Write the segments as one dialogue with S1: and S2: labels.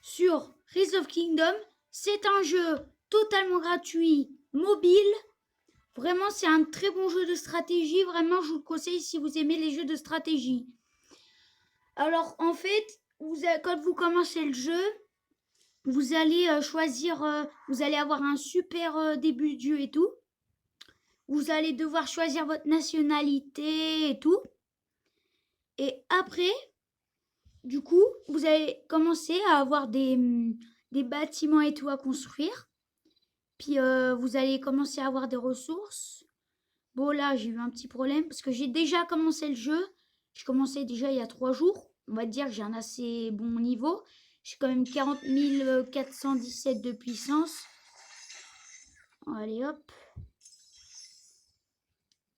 S1: sur Rise of Kingdom. C'est un jeu totalement gratuit, mobile. Vraiment, c'est un très bon jeu de stratégie. Vraiment, je vous le conseille si vous aimez les jeux de stratégie. Alors, en fait, quand vous commencez le jeu, vous allez choisir, vous allez avoir un super début de jeu et tout. Vous allez devoir choisir votre nationalité et tout. Et après, du coup, vous allez commencer à avoir des bâtiments et tout à construire. Puis vous allez commencer à avoir des ressources. Bon, là, j'ai eu un petit problème parce que j'ai déjà commencé le jeu. J'ai commencé déjà il y a 3 jours. On va dire que j'ai un assez bon niveau. J'ai quand même 40 417 de puissance. Allez, hop.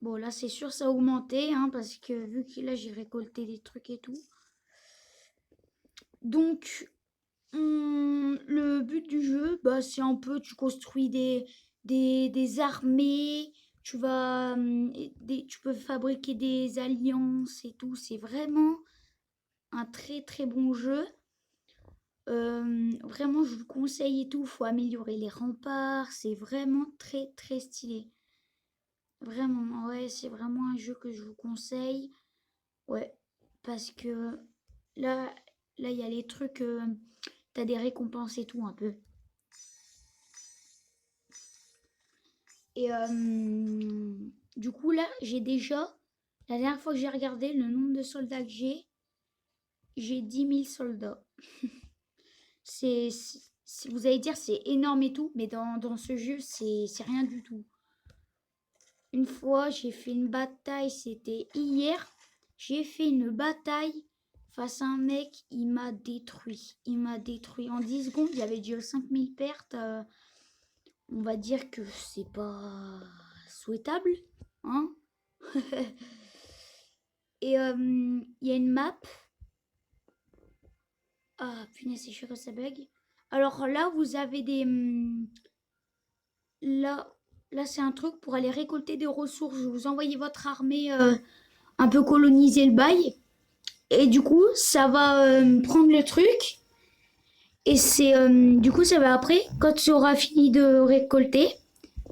S1: Bon, là, c'est sûr, ça a augmenté, hein, parce que vu que là, j'ai récolté des trucs et tout. Donc, le but du jeu, bah, c'est un peu, tu construis des armées, tu peux fabriquer des alliances et tout. C'est vraiment un très très bon jeu. Vraiment, je vous le conseille et tout. Faut améliorer les remparts. C'est vraiment très très stylé. Vraiment, ouais, c'est vraiment un jeu que je vous conseille. Ouais, parce que là, il y a les trucs, t'as des récompenses et tout un peu. Et du coup, là, j'ai déjà, la dernière fois que j'ai regardé le nombre de soldats que j'ai 10 000 soldats. Vous allez dire, c'est énorme et tout, mais dans ce jeu, c'est rien du tout. Une fois, j'ai fait une bataille, c'était hier. J'ai fait une bataille face à un mec, il m'a détruit. Il m'a détruit. En 10 secondes, il y avait déjà 5000 pertes. On va dire que c'est pas souhaitable, hein. Et il y a une map. Ah punaise, c'est sûr que ça bug. Alors là, vous avez des... là, c'est un truc pour aller récolter des ressources. Vous envoyez votre armée un peu coloniser le bail. Et du coup, ça va prendre le truc. Et c'est du coup, ça va après, quand ça aura fini de récolter,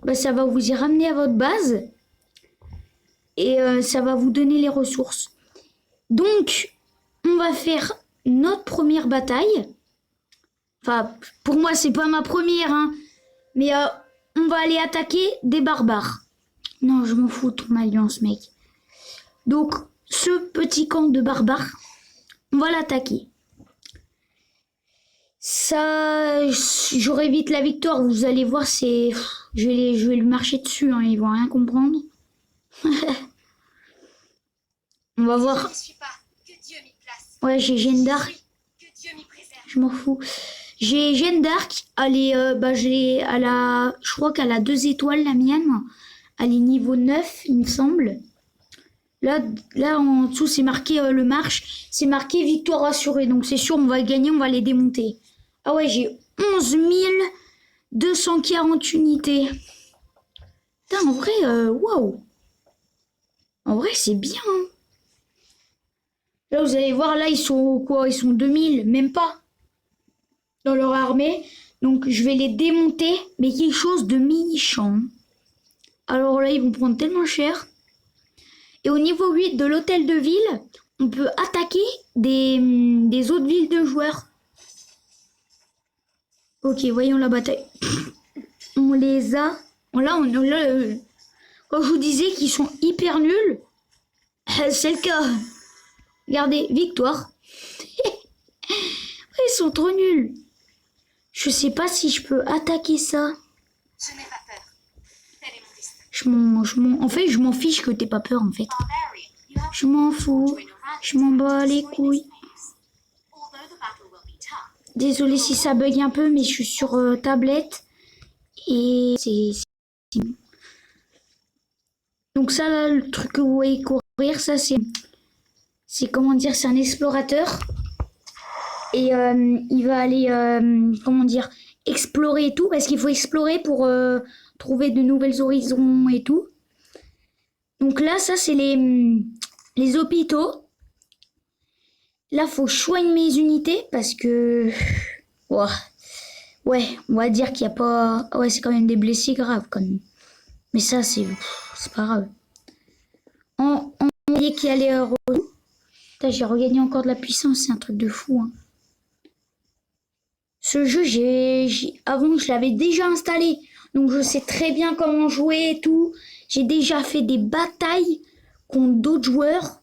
S1: bah, ça va vous y ramener à votre base. Et ça va vous donner les ressources. Donc, on va faire notre première bataille. Enfin, pour moi, c'est pas ma première, hein. Mais on va aller attaquer des barbares. Non, je m'en fous de ton alliance, mec. Donc, ce petit camp de barbares, on va l'attaquer. Ça, j'aurai vite la victoire. Vous allez voir, c'est... Je vais lui marcher dessus, hein. Ils vont rien comprendre. On va voir. Ouais, j'ai Jeanne d'Arc. Je m'en fous. J'ai Jeanne d'Arc. Je crois qu'elle a 2 étoiles, la mienne. Elle est niveau 9, il me semble. Là en dessous, c'est marqué le marche. C'est marqué victoire assurée. Donc, c'est sûr, on va gagner, on va les démonter. Ah ouais, j'ai 11 240 unités. Putain, en vrai, waouh. En vrai, c'est bien. Hein. Là, vous allez voir, là, ils sont quoi? Ils sont 2000, même pas. Dans leur armée. Donc, je vais les démonter. Mais quelque chose de méchant. Alors là, ils vont prendre tellement cher. Et au niveau 8 de l'hôtel de ville, on peut attaquer des autres villes de joueurs. Ok, voyons la bataille. On les a... Là, quand je vous disais qu'ils sont hyper nuls, c'est le cas. Regardez, victoire. Ils sont trop nuls. Je sais pas si je peux attaquer ça.
S2: Je n'ai pas peur.
S1: En fait, je m'en fiche que t'aies pas peur, en fait. Je m'en fous. Je m'en bats les couilles. Désolée si ça bug un peu, mais je suis sur tablette. Et c'est... Donc ça, là, le truc que vous voyez courir, ça, c'est comment dire, c'est un explorateur. Et il va aller, comment dire, explorer et tout. Parce qu'il faut explorer pour trouver de nouvelles horizons et tout. Donc là, ça, c'est les hôpitaux. Là, faut que je soigne mes unités parce que Ouah. Ouais, on va dire qu'il n'y a pas... Ouais, c'est quand même des blessés graves, quand même. Mais ça, c'est pas grave. On dit qu'il y a les... Putain, j'ai regagné encore de la puissance, c'est un truc de fou, hein. Ce jeu, avant, je l'avais déjà installé. Donc, je sais très bien comment jouer et tout. J'ai déjà fait des batailles contre d'autres joueurs.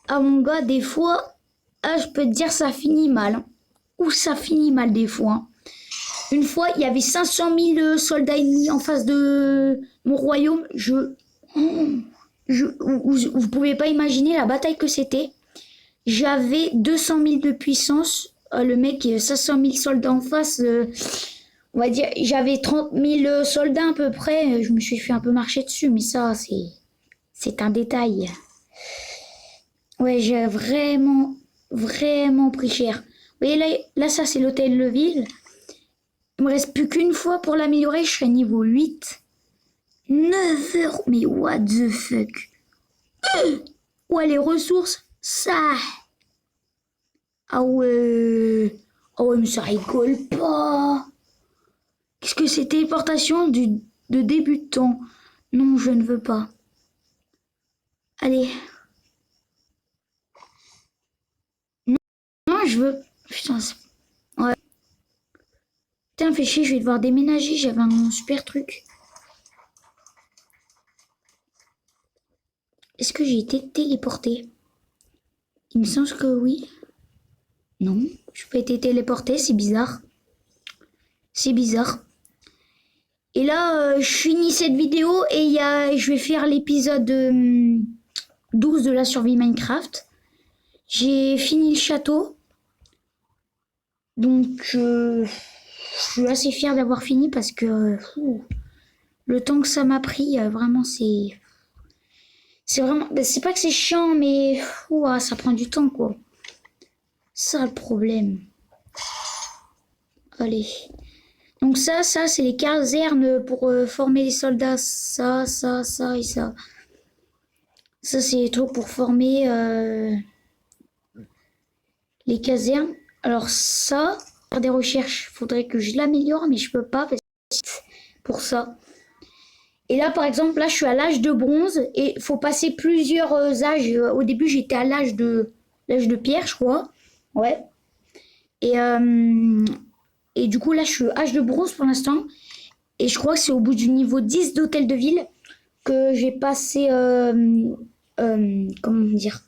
S1: Ah, mon gars, des fois, ah, je peux te dire, ça finit mal, hein. Ou ça finit mal, des fois, hein. Une fois, il y avait 500 000 soldats ennemis en face de mon royaume. Vous pouvez pas imaginer la bataille que c'était. J'avais 200 000 de puissance. Le mec, 500 000 soldats en face. On va dire, j'avais 30 000 soldats à peu près. Je me suis fait un peu marcher dessus, mais ça, c'est un détail. Ouais, j'ai vraiment pris cher. Vous voyez, là ça, c'est l'hôtel de ville. Il me reste plus qu'une fois pour l'améliorer. Je serai niveau 8. 9 heures. Mais what the fuck? Ouais, les ressources, ça. Ah ouais. Ah ouais, mais ça rigole pas. Qu'est-ce que c'est téléportation de débutant? Non, je ne veux pas. Allez. Non, je veux. Putain, ouais. Putain, fais chier, je vais devoir déménager. J'avais un super truc. Est-ce que j'ai été téléporté? Il me semble que oui. Non, je n'ai pas été téléporté, c'est bizarre. C'est bizarre. Et là, je finis cette vidéo et je vais faire l'épisode 12 de la survie Minecraft. J'ai fini le château. Donc, je suis assez fière d'avoir fini parce que le temps que ça m'a pris, vraiment, c'est vraiment... C'est pas que c'est chiant, mais ça prend du temps, quoi. Ça, le problème. Allez. Donc ça, c'est les casernes pour former les soldats. Ça et ça. Ça, c'est les trucs pour former les casernes. Alors ça, faire des recherches, faudrait que je l'améliore, mais je peux pas pour ça. Et là, par exemple, là, je suis à l'âge de bronze et il faut passer plusieurs âges. Au début, j'étais à l'âge de pierre, je crois. Ouais. Et du coup, là, je suis âge de bronze pour l'instant. Et je crois que c'est au bout du niveau 10 d'hôtel de ville que j'ai passé... comment dire?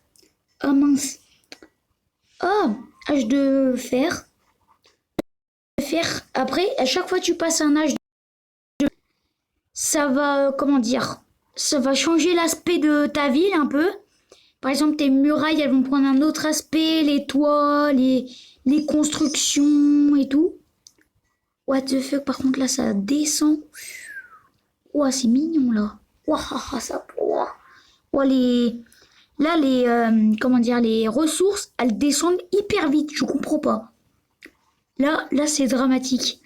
S1: Ah mince. Ah, âge de fer. Après, à chaque fois que tu passes un âge de... Ça va, comment dire? Ça va changer l'aspect de ta ville un peu. Par exemple, tes murailles, elles vont prendre un autre aspect. Les toits, les constructions et tout. What the fuck, par contre, là, ça descend. Ouah, c'est mignon, là. Ouah, ça... Ouah. Ouah, là, comment dire, les ressources, elles descendent hyper vite. Je comprends pas. Là, c'est dramatique.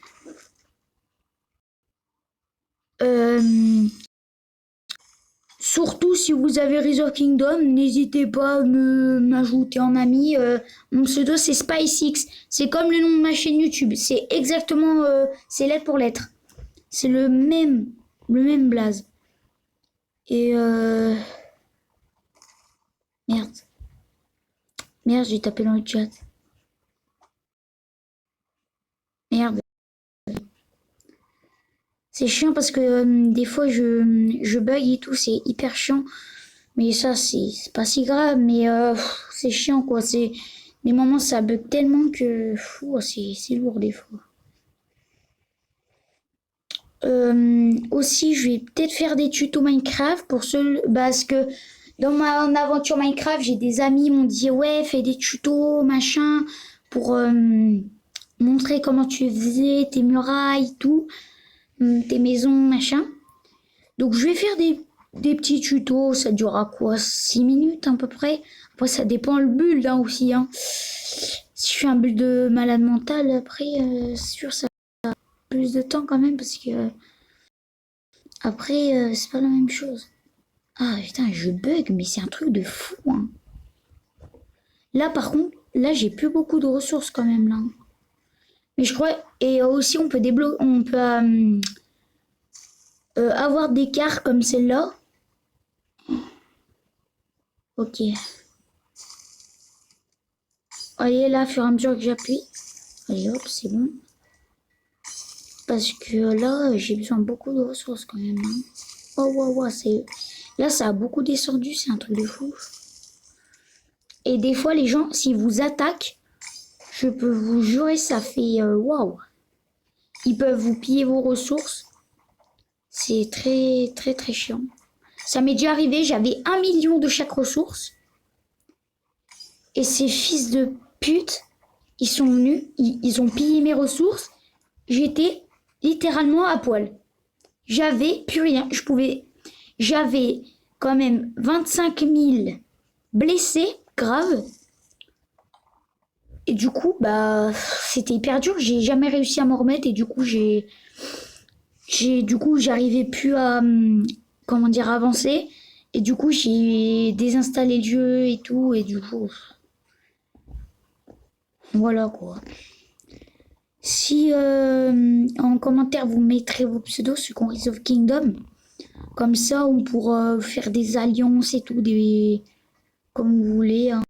S1: Surtout si vous avez Rise of Kingdom, n'hésitez pas à m'ajouter en ami. Mon pseudo, c'est SpiceX. C'est comme le nom de ma chaîne YouTube. C'est exactement, c'est lettre pour lettre. C'est le même blaze. Et Merde, j'ai tapé dans le chat. Merde. C'est chiant parce que des fois je bug et tout, c'est hyper chiant. Mais ça, c'est pas si grave, mais c'est chiant quoi. C'est des moments ça bug tellement que c'est lourd des fois. Aussi, je vais peut-être faire des tutos Minecraft pour ceux parce que dans mon aventure Minecraft, j'ai des amis qui m'ont dit ouais, fais des tutos machin pour montrer comment tu faisais tes murailles, tout, tes maisons machin. Donc je vais faire des petits tutos, ça durera quoi 6 minutes à peu près. Après ça dépend le build hein, aussi. Hein. Si je fais un build de malade mental, après c'est sûr ça va plus de temps quand même parce que après c'est pas la même chose. Ah putain je bug mais c'est un truc de fou hein. Là par contre, là j'ai plus beaucoup de ressources quand même là. Mais je crois... Et aussi, on peut débloquer... On peut avoir des cartes comme celle-là. Ok. Allez, là, au fur et à mesure que j'appuie. Allez, hop, c'est bon. Parce que là, j'ai besoin de beaucoup de ressources quand même. Hein. Oh, wow, c'est... Là, ça a beaucoup descendu, c'est un truc de fou. Et des fois, les gens, s'ils vous attaquent, je peux vous jurer, ça fait... Waouh. Ils peuvent vous piller vos ressources. C'est très, très, très chiant. Ça m'est déjà arrivé, j'avais 1 million de chaque ressource. Et ces fils de pute, ils sont venus, ils ont pillé mes ressources. J'étais littéralement à poil. J'avais plus rien. J'avais quand même 25 000 blessés graves. Et du coup, bah, c'était hyper dur. J'ai jamais réussi à m'en remettre. Et du coup, j'arrivais plus à, comment dire, avancer. Et du coup, j'ai désinstallé le jeu et tout. Et du coup, voilà quoi. Si en commentaire vous mettrez vos pseudos sur Conquest of Kingdom, comme ça on pourra faire des alliances et tout, comme vous voulez. Hein.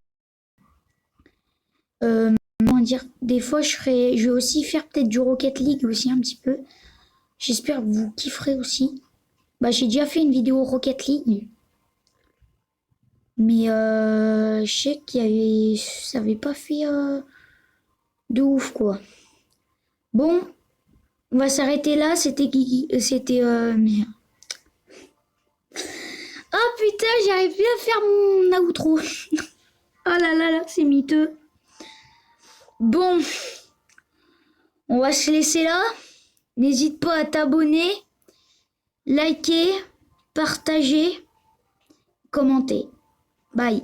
S1: Comment dire, des fois je vais aussi faire peut-être du Rocket League aussi un petit peu. J'espère que vous kifferez aussi. Bah j'ai déjà fait une vidéo Rocket League, mais je sais ça avait pas fait de ouf quoi. Bon, on va s'arrêter là. C'était merde. Oh putain, j'arrive plus à faire mon outro. Oh là là là, c'est miteux. Bon, on va se laisser là. N'hésite pas à t'abonner, liker, partager, commenter. Bye.